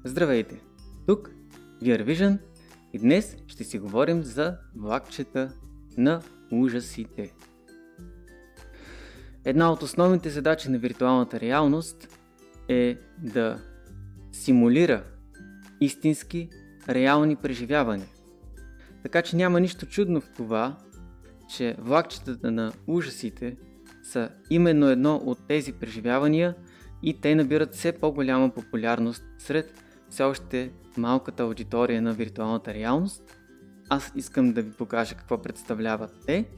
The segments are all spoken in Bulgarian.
Здравейте! Тук VR Vision и днес ще си говорим за влакчета на ужасите. Една от основните задачи на виртуалната реалност е да симулира истински реални преживявания. Така че няма нищо чудно в това, че влакчетата на ужасите са именно едно от тези преживявания и те набират все по-голяма популярност сред все още малката аудитория на виртуалната реалност. Аз искам да ви покажа какво представляват те.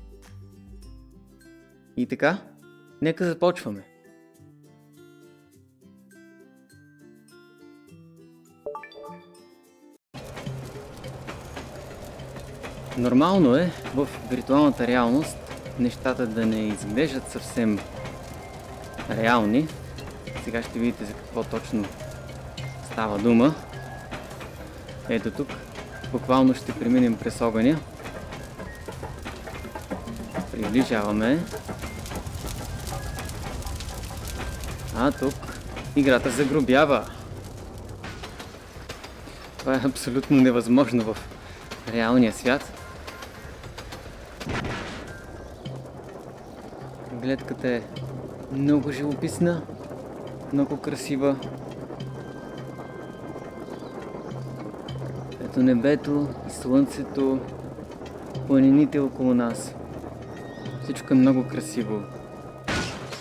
И така, нека започваме. Нормално е в виртуалната реалност нещата да не изглеждат съвсем реални. Сега ще видите за какво точно става дума. Ето тук буквално ще преминем през огъня. Приближаваме. А тук играта загробява. Това е абсолютно невъзможно в реалния свят. Гледката е много живописна, много красива. Ето небето и слънцето, планините около нас. Всичко е много красиво.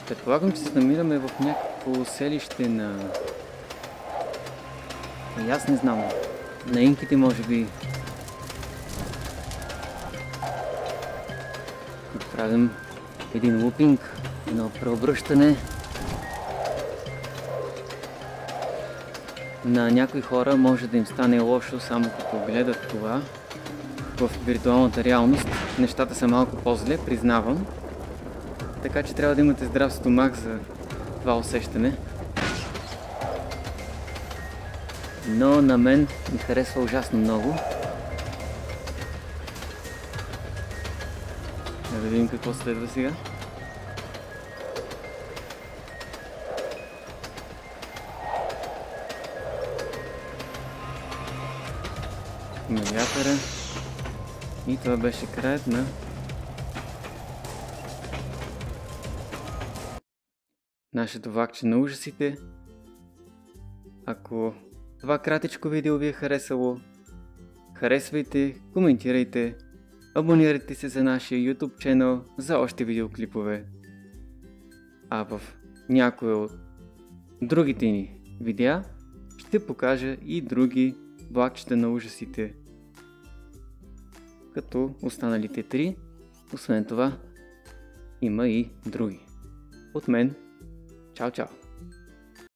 Предполагам, че се намираме в някакво селище на... Аз не знам. На инките, може би. Правим един лупинг, едно преобръщане. На някои хора може да им стане лошо само като гледат това. В виртуалната реалност нещата са малко по-зле, признавам. Така че трябва да имате здрав стомах за това усещане. Но на мен ми харесва ужасно много. Да видим какво следва сега. На вятъра. И това беше краят на нашето влакче на ужасите. Ако това кратичко видео ви е харесало, харесвайте, коментирайте, абонирайте се за нашия YouTube ченъл за още видеоклипове. А в някои от другите ни видеа ще покажа и други влакчета на ужасите, като останалите 3. Освен това, има и други. От мен, чао-чао!